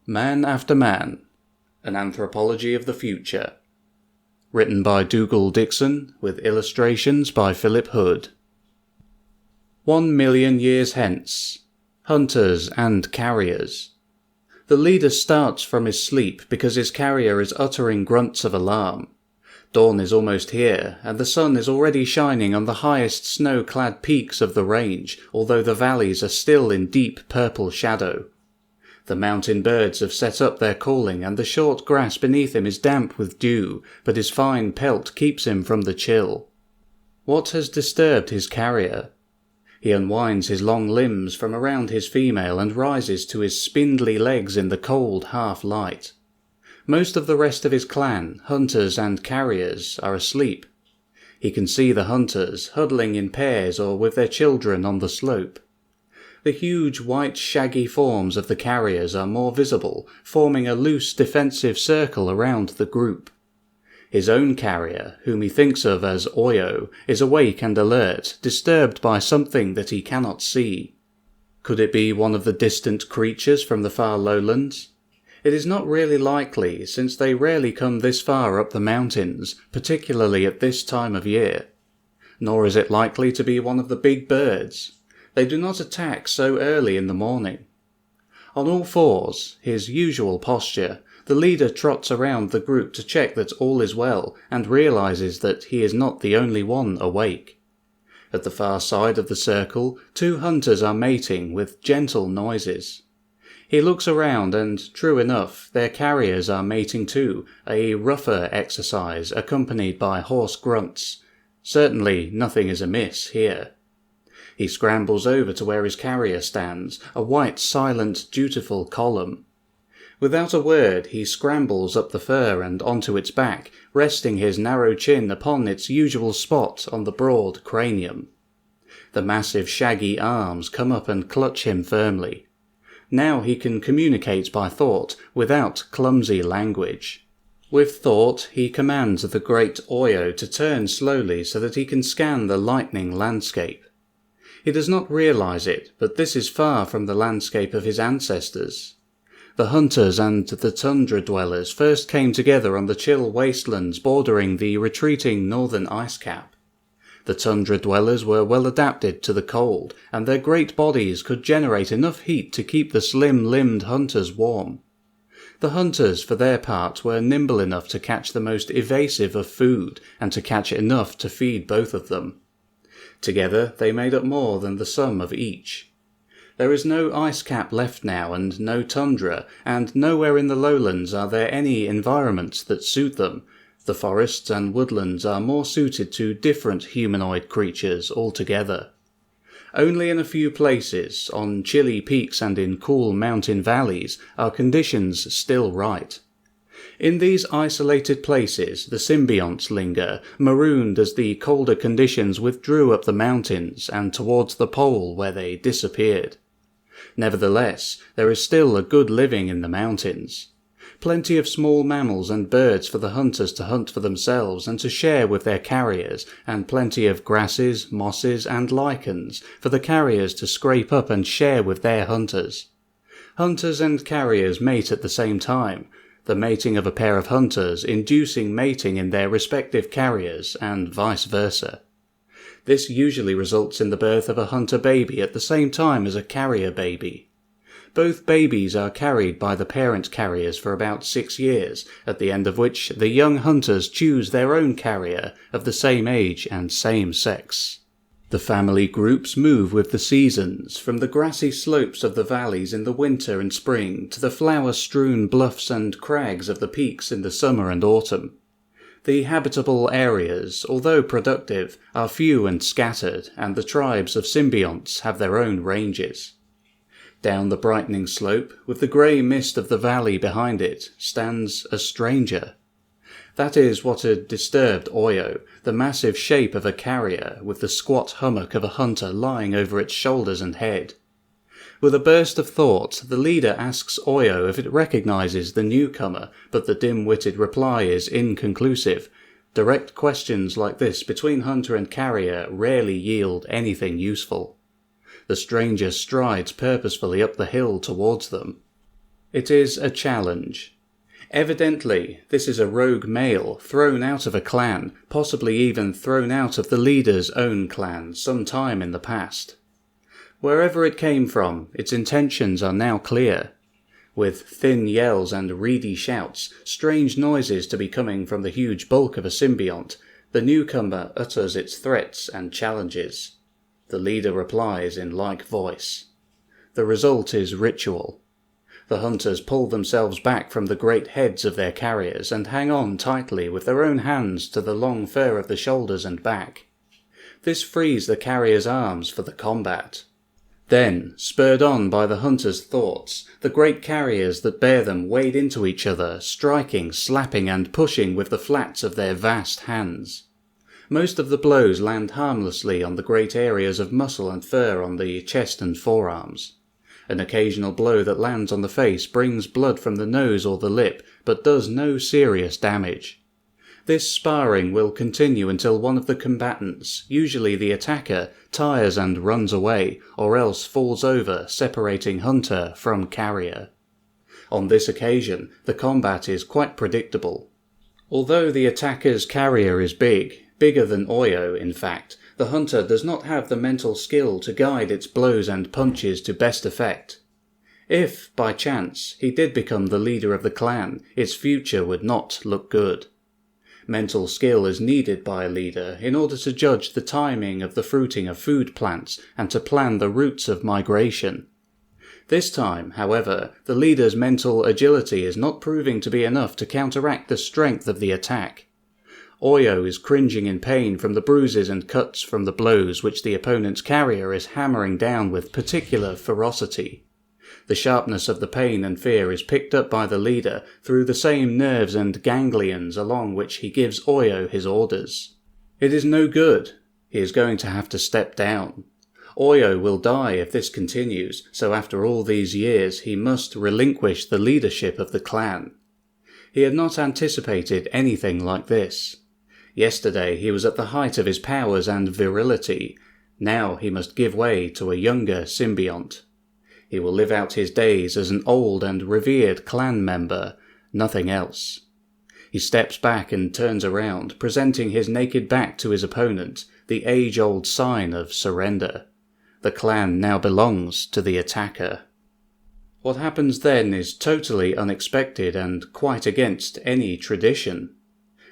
Man After Man, An Anthropology of the Future. Written by Dougal Dixon, with illustrations by Philip Hood. 1,000,000 years hence. Hunters and carriers. The leader starts from his sleep because his carrier is uttering grunts of alarm. Dawn is almost here, and the sun is already shining on the highest snow-clad peaks of the range, although the valleys are still in deep purple shadow. The mountain birds have set up their calling, and the short grass beneath him is damp with dew, but his fine pelt keeps him from the chill. What has disturbed his carrier? He unwinds his long limbs from around his female and rises to his spindly legs in the cold half-light. Most of the rest of his clan, hunters and carriers, are asleep. He can see the hunters, huddling in pairs or with their children on the slope. The huge white shaggy forms of the carriers are more visible, forming a loose defensive circle around the group. His own carrier, whom he thinks of as Oyo, is awake and alert, disturbed by something that he cannot see. Could it be one of the distant creatures from the far lowlands? It is not really likely, since they rarely come this far up the mountains, particularly at this time of year. Nor is it likely to be one of the big birds. They do not attack so early in the morning. On all fours, his usual posture, the leader trots around the group to check that all is well and realizes that he is not the only one awake. At the far side of the circle, two hunters are mating with gentle noises. He looks around and, true enough, their carriers are mating too, a rougher exercise accompanied by hoarse grunts. Certainly nothing is amiss here. He scrambles over to where his carrier stands, a white, silent, dutiful column. Without a word, he scrambles up the fur and onto its back, resting his narrow chin upon its usual spot on the broad cranium. The massive shaggy arms come up and clutch him firmly. Now he can communicate by thought, without clumsy language. With thought, he commands the great Oyo to turn slowly so that he can scan the lightning landscape. He does not realize it, but this is far from the landscape of his ancestors. The hunters and the tundra dwellers first came together on the chill wastelands bordering the retreating northern ice cap. The tundra dwellers were well adapted to the cold, and their great bodies could generate enough heat to keep the slim-limbed hunters warm. The hunters, for their part, were nimble enough to catch the most evasive of food, and to catch enough to feed both of them. Together they made up more than the sum of each. There is no ice cap left now, and no tundra, and nowhere in the lowlands are there any environments that suit them. The forests and woodlands are more suited to different humanoid creatures altogether. Only in a few places, on chilly peaks and in cool mountain valleys, are conditions still right. In these isolated places the symbionts linger, marooned as the colder conditions withdrew up the mountains and towards the pole where they disappeared. Nevertheless, there is still a good living in the mountains. Plenty of small mammals and birds for the hunters to hunt for themselves and to share with their carriers, and plenty of grasses, mosses, and lichens for the carriers to scrape up and share with their hunters. Hunters and carriers mate at the same time, the mating of a pair of hunters inducing mating in their respective carriers, and vice versa. This usually results in the birth of a hunter baby at the same time as a carrier baby. Both babies are carried by the parent carriers for about 6 years, at the end of which the young hunters choose their own carrier of the same age and same sex. The family groups move with the seasons, from the grassy slopes of the valleys in the winter and spring to the flower-strewn bluffs and crags of the peaks in the summer and autumn. The habitable areas, although productive, are few and scattered, and the tribes of symbionts have their own ranges. Down the brightening slope, with the grey mist of the valley behind it, stands a stranger. That is what had disturbed Oyo, the massive shape of a carrier, with the squat hummock of a hunter lying over its shoulders and head. With a burst of thought, the leader asks Oyo if it recognizes the newcomer, but the dim-witted reply is inconclusive. Direct questions like this between hunter and carrier rarely yield anything useful. The stranger strides purposefully up the hill towards them. It is a challenge. Evidently, this is a rogue male thrown out of a clan, possibly even thrown out of the leader's own clan some time in the past. Wherever it came from, its intentions are now clear. With thin yells and reedy shouts, strange noises to be coming from the huge bulk of a symbiont, the newcomer utters its threats and challenges. The leader replies in like voice. The result is ritual. The hunters pull themselves back from the great heads of their carriers and hang on tightly with their own hands to the long fur of the shoulders and back. This frees the carriers' arms for the combat. Then, spurred on by the hunters' thoughts, the great carriers that bear them wade into each other, striking, slapping and pushing with the flats of their vast hands. Most of the blows land harmlessly on the great areas of muscle and fur on the chest and forearms. An occasional blow that lands on the face brings blood from the nose or the lip, but does no serious damage. This sparring will continue until one of the combatants, usually the attacker, tires and runs away, or else falls over, separating hunter from carrier. On this occasion, the combat is quite predictable. Although the attacker's carrier is big, bigger than Oyo in fact, the hunter does not have the mental skill to guide its blows and punches to best effect. If, by chance, he did become the leader of the clan, its future would not look good. Mental skill is needed by a leader in order to judge the timing of the fruiting of food plants and to plan the routes of migration. This time, however, the leader's mental agility is not proving to be enough to counteract the strength of the attack. Oyo is cringing in pain from the bruises and cuts from the blows which the opponent's carrier is hammering down with particular ferocity. The sharpness of the pain and fear is picked up by the leader through the same nerves and ganglions along which he gives Oyo his orders. It is no good. He is going to have to step down. Oyo will die if this continues, so after all these years he must relinquish the leadership of the clan. He had not anticipated anything like this. Yesterday he was at the height of his powers and virility. Now he must give way to a younger symbiont. He will live out his days as an old and revered clan member, nothing else. He steps back and turns around, presenting his naked back to his opponent, the age-old sign of surrender. The clan now belongs to the attacker. What happens then is totally unexpected and quite against any tradition.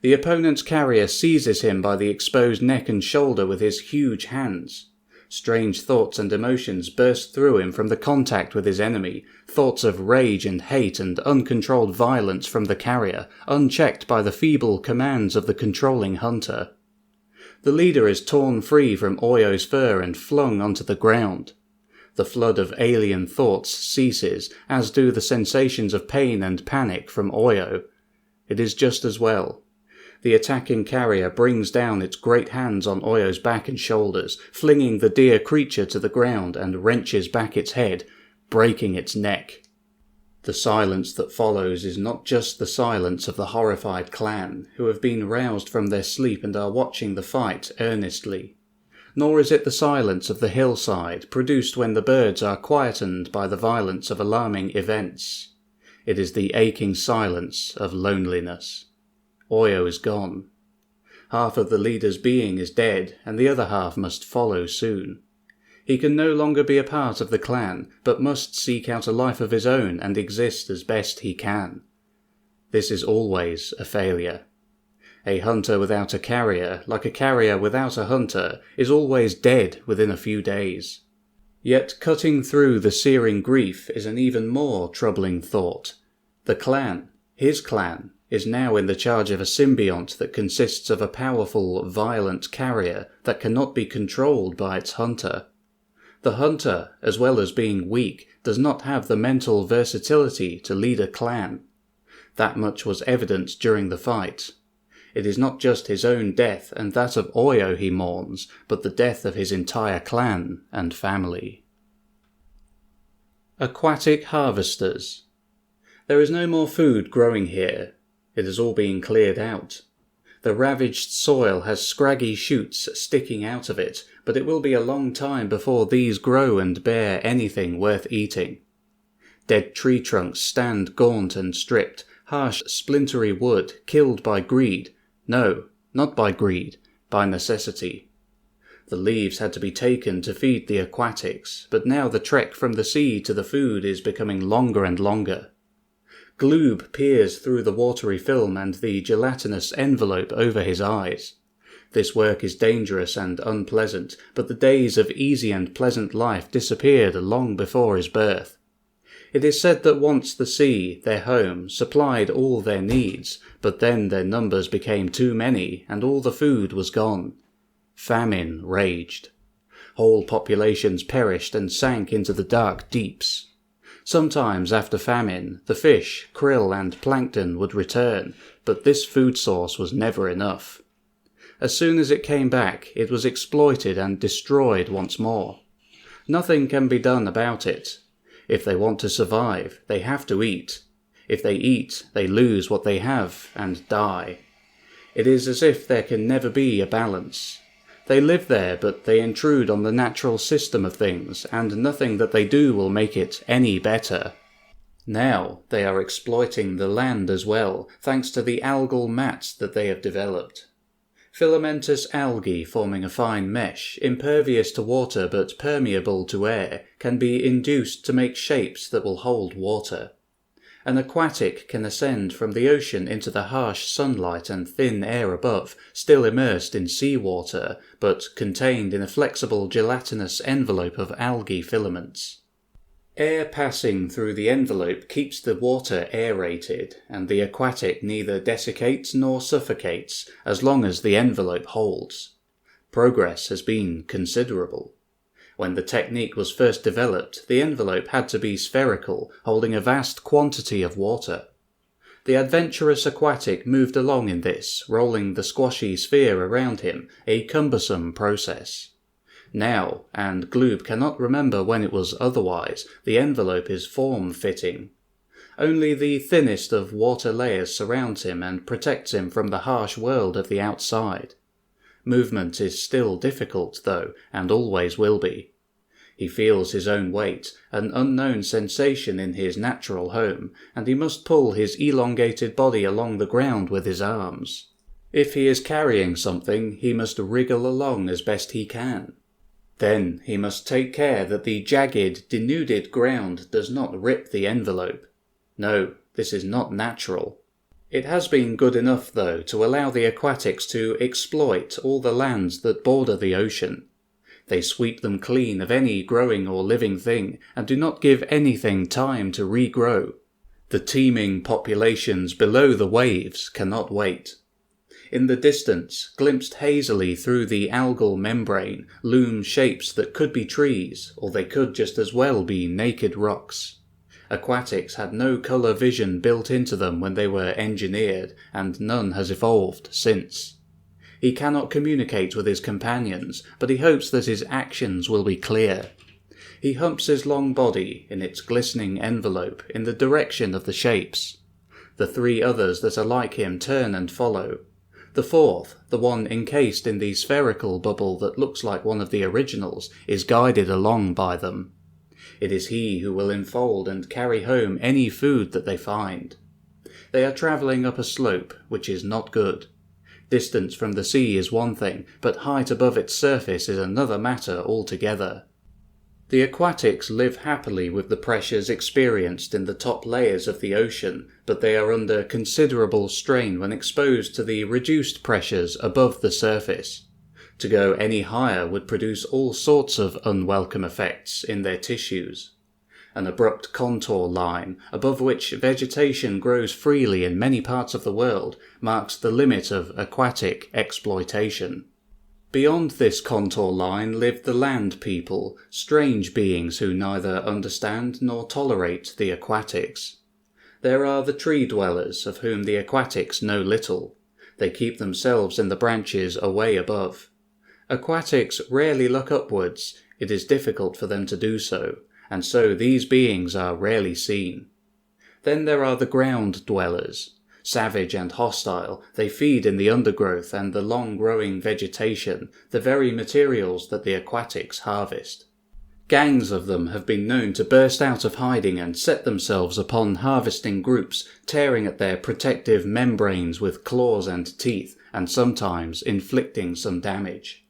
The opponent's carrier seizes him by the exposed neck and shoulder with his huge hands. Strange thoughts and emotions burst through him from the contact with his enemy, thoughts of rage and hate and uncontrolled violence from the carrier, unchecked by the feeble commands of the controlling hunter. The leader is torn free from Oyo's fur and flung onto the ground. The flood of alien thoughts ceases, as do the sensations of pain and panic from Oyo. It is just as well. The attacking carrier brings down its great hands on Oyo's back and shoulders, flinging the dear creature to the ground and wrenches back its head, breaking its neck. The silence that follows is not just the silence of the horrified clan, who have been roused from their sleep and are watching the fight earnestly. Nor is it the silence of the hillside, produced when the birds are quietened by the violence of alarming events. It is the aching silence of loneliness. Oyo is gone. Half of the leader's being is dead, and the other half must follow soon. He can no longer be a part of the clan, but must seek out a life of his own and exist as best he can. This is always a failure. A hunter without a carrier, like a carrier without a hunter, is always dead within a few days. Yet cutting through the searing grief is an even more troubling thought. The clan, his clan, is now in the charge of a symbiont that consists of a powerful, violent carrier that cannot be controlled by its hunter. The hunter, as well as being weak, does not have the mental versatility to lead a clan. That much was evident during the fight. It is not just his own death and that of Oyo he mourns, but the death of his entire clan and family. Aquatic harvesters. There is no more food growing here. It has all been cleared out. The ravaged soil has scraggy shoots sticking out of it, but it will be a long time before these grow and bear anything worth eating. Dead tree trunks stand gaunt and stripped, harsh splintery wood killed by greed. No, not by greed, by necessity. The leaves had to be taken to feed the aquatics, but now the trek from the sea to the food is becoming longer and longer. Gloob peers through the watery film and the gelatinous envelope over his eyes. This work is dangerous and unpleasant, but the days of easy and pleasant life disappeared long before his birth. It is said that once the sea, their home, supplied all their needs, but then their numbers became too many and all the food was gone. Famine raged. Whole populations perished and sank into the dark deeps. Sometimes after famine, the fish, krill and plankton would return, but this food source was never enough. As soon as it came back, it was exploited and destroyed once more. Nothing can be done about it. If they want to survive, they have to eat. If they eat, they lose what they have and die. It is as if there can never be a balance. They live there, but they intrude on the natural system of things, and nothing that they do will make it any better. Now they are exploiting the land as well, thanks to the algal mats that they have developed. Filamentous algae forming a fine mesh, impervious to water but permeable to air, can be induced to make shapes that will hold water. An aquatic can ascend from the ocean into the harsh sunlight and thin air above, still immersed in seawater, but contained in a flexible gelatinous envelope of algae filaments. Air passing through the envelope keeps the water aerated, and the aquatic neither desiccates nor suffocates, as long as the envelope holds. Progress has been considerable. When the technique was first developed, the envelope had to be spherical, holding a vast quantity of water. The adventurous aquatic moved along in this, rolling the squashy sphere around him, a cumbersome process. Now, and Gloob cannot remember when it was otherwise, the envelope is form-fitting. Only the thinnest of water layers surrounds him and protects him from the harsh world of the outside. Movement is still difficult, though, and always will be. He feels his own weight, an unknown sensation in his natural home, and he must pull his elongated body along the ground with his arms. If he is carrying something, he must wriggle along as best he can. Then he must take care that the jagged, denuded ground does not rip the envelope. No, this is not natural. It has been good enough, though, to allow the aquatics to exploit all the lands that border the ocean. They sweep them clean of any growing or living thing, and do not give anything time to regrow. The teeming populations below the waves cannot wait. In the distance, glimpsed hazily through the algal membrane, loom shapes that could be trees, or they could just as well be naked rocks. Aquatics had no colour vision built into them when they were engineered, and none has evolved since. He cannot communicate with his companions, but he hopes that his actions will be clear. He humps his long body, in its glistening envelope, in the direction of the shapes. The three others that are like him turn and follow. The fourth, the one encased in the spherical bubble that looks like one of the originals, is guided along by them. It is he who will enfold and carry home any food that they find. They are travelling up a slope, which is not good. Distance from the sea is one thing, but height above its surface is another matter altogether. The aquatics live happily with the pressures experienced in the top layers of the ocean, but they are under considerable strain when exposed to the reduced pressures above the surface. To go any higher would produce all sorts of unwelcome effects in their tissues. An abrupt contour line, above which vegetation grows freely in many parts of the world, marks the limit of aquatic exploitation. Beyond this contour line live the land people, strange beings who neither understand nor tolerate the aquatics. There are the tree dwellers, of whom the aquatics know little. They keep themselves in the branches away above. Aquatics rarely look upwards, it is difficult for them to do so, and so these beings are rarely seen. Then there are the ground dwellers. Savage and hostile, they feed in the undergrowth and the long-growing vegetation, the very materials that the aquatics harvest. Gangs of them have been known to burst out of hiding and set themselves upon harvesting groups, tearing at their protective membranes with claws and teeth, and sometimes inflicting some damage.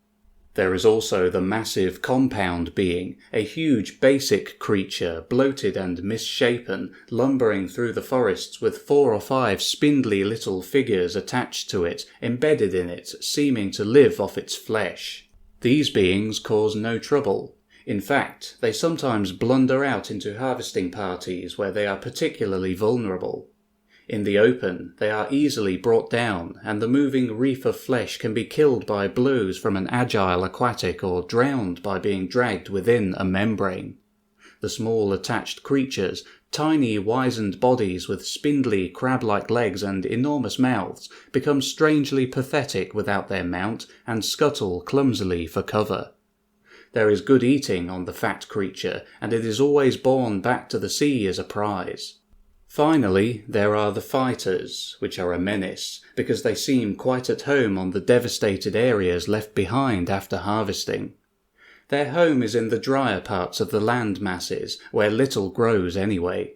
There is also the massive compound being, a huge basic creature, bloated and misshapen, lumbering through the forests with 4 or 5 spindly little figures attached to it, embedded in it, seeming to live off its flesh. These beings cause no trouble. In fact, they sometimes blunder out into harvesting parties where they are particularly vulnerable. In the open, they are easily brought down, and the moving reef of flesh can be killed by blows from an agile aquatic or drowned by being dragged within a membrane. The small attached creatures, tiny wizened bodies with spindly crab-like legs and enormous mouths, become strangely pathetic without their mount and scuttle clumsily for cover. There is good eating on the fat creature, and it is always borne back to the sea as a prize. Finally, there are the fighters, which are a menace, because they seem quite at home on the devastated areas left behind after harvesting. Their home is in the drier parts of the land masses, where little grows anyway.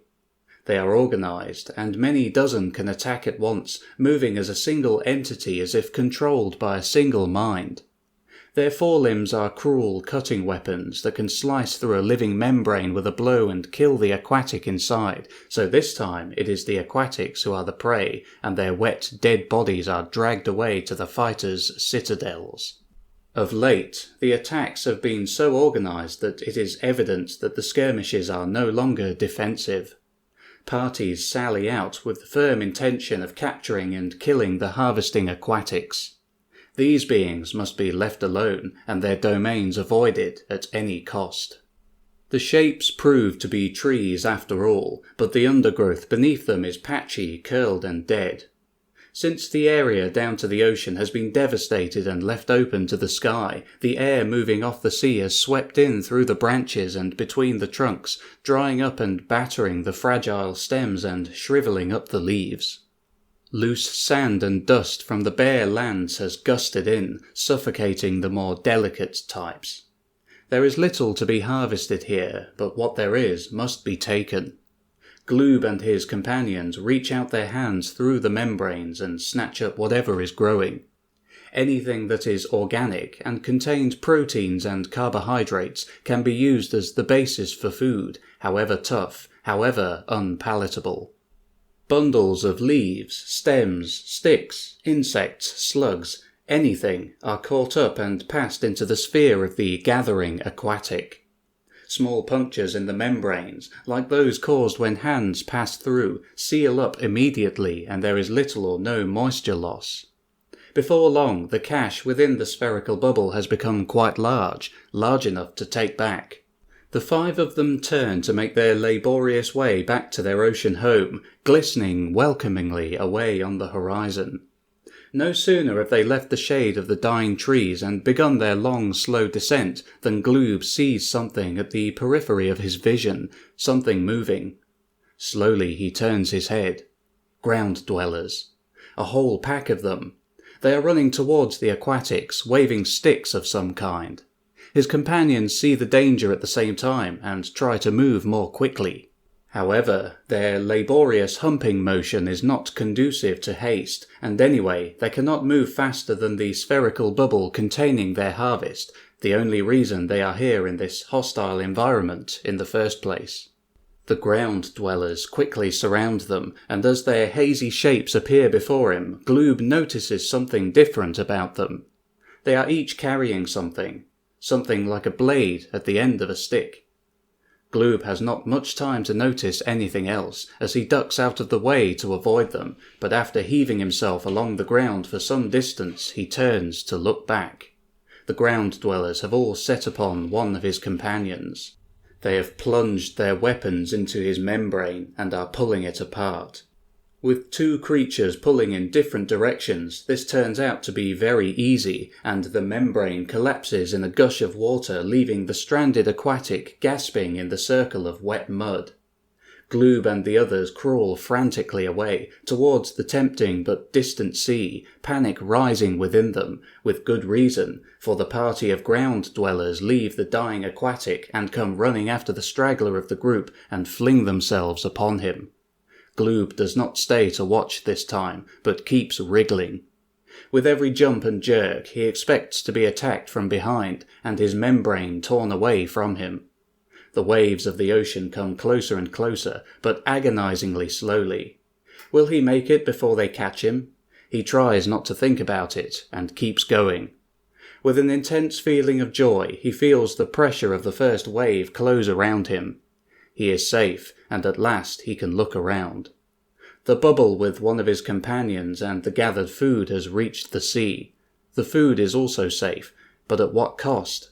They are organized, and many dozen can attack at once, moving as a single entity as if controlled by a single mind. Their forelimbs are cruel cutting weapons that can slice through a living membrane with a blow and kill the aquatic inside, so this time it is the aquatics who are the prey, and their wet, dead bodies are dragged away to the fighters' citadels. Of late, the attacks have been so organized that it is evident that the skirmishes are no longer defensive. Parties sally out with the firm intention of capturing and killing the harvesting aquatics. These beings must be left alone and their domains avoided at any cost. The shapes prove to be trees after all, but the undergrowth beneath them is patchy, curled and dead. Since the area down to the ocean has been devastated and left open to the sky, the air moving off the sea has swept in through the branches and between the trunks, drying up and battering the fragile stems and shrivelling up the leaves. Loose sand and dust from the bare lands has gusted in, suffocating the more delicate types. There is little to be harvested here, but what there is must be taken. Gloob and his companions reach out their hands through the membranes and snatch up whatever is growing. Anything that is organic and contains proteins and carbohydrates can be used as the basis for food, however tough, however unpalatable. Bundles of leaves, stems, sticks, insects, slugs, anything are caught up and passed into the sphere of the gathering aquatic. Small punctures in the membranes, like those caused when hands pass through, seal up immediately and there is little or no moisture loss. Before long, the cache within the spherical bubble has become quite large enough to take back. The 5 of them turn to make their laborious way back to their ocean home, glistening welcomingly away on the horizon. No sooner have they left the shade of the dying trees and begun their long, slow descent than Gloob sees something at the periphery of his vision, something moving. Slowly he turns his head. Ground dwellers. A whole pack of them. They are running towards the aquatics, waving sticks of some kind. His companions see the danger at the same time and try to move more quickly. However, their laborious humping motion is not conducive to haste, and anyway, they cannot move faster than the spherical bubble containing their harvest, the only reason they are here in this hostile environment in the first place. The ground dwellers quickly surround them, and as their hazy shapes appear before him, Gloob notices something different about them. They are each carrying something like a blade at the end of a stick. Gloob has not much time to notice anything else, as he ducks out of the way to avoid them, but after heaving himself along the ground for some distance, he turns to look back. The ground dwellers have all set upon one of his companions. They have plunged their weapons into his membrane and are pulling it apart. With 2 creatures pulling in different directions, this turns out to be very easy, and the membrane collapses in a gush of water, leaving the stranded aquatic gasping in the circle of wet mud. Gloob and the others crawl frantically away, towards the tempting but distant sea, panic rising within them, with good reason, for the party of ground dwellers leave the dying aquatic and come running after the straggler of the group and fling themselves upon him. Gloob does not stay to watch this time, but keeps wriggling. With every jump and jerk, he expects to be attacked from behind and his membrane torn away from him. The waves of the ocean come closer and closer, but agonizingly slowly. Will he make it before they catch him? He tries not to think about it, and keeps going. With an intense feeling of joy, he feels the pressure of the first wave close around him. He is safe, and at last he can look around. The bubble with one of his companions and the gathered food has reached the sea. The food is also safe, but at what cost?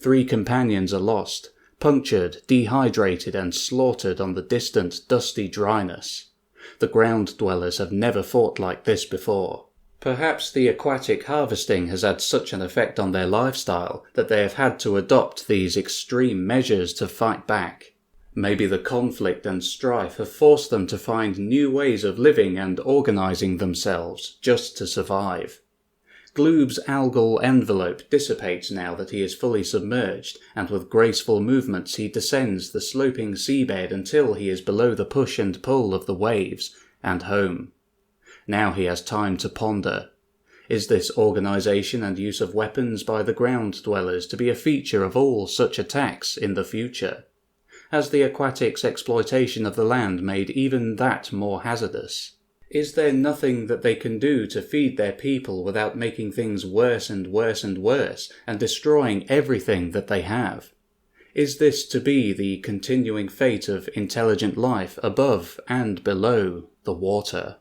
3 companions are lost, punctured, dehydrated and slaughtered on the distant, dusty dryness. The ground dwellers have never fought like this before. Perhaps the aquatic harvesting has had such an effect on their lifestyle that they have had to adopt these extreme measures to fight back. Maybe the conflict and strife have forced them to find new ways of living and organizing themselves just to survive. Gloob's algal envelope dissipates now that he is fully submerged, and with graceful movements he descends the sloping seabed until he is below the push and pull of the waves, and home. Now he has time to ponder. Is this organization and use of weapons by the ground dwellers to be a feature of all such attacks in the future? Has the aquatic's exploitation of the land made even that more hazardous? Is there nothing that they can do to feed their people without making things worse and worse and worse, and destroying everything that they have? Is this to be the continuing fate of intelligent life above and below the water?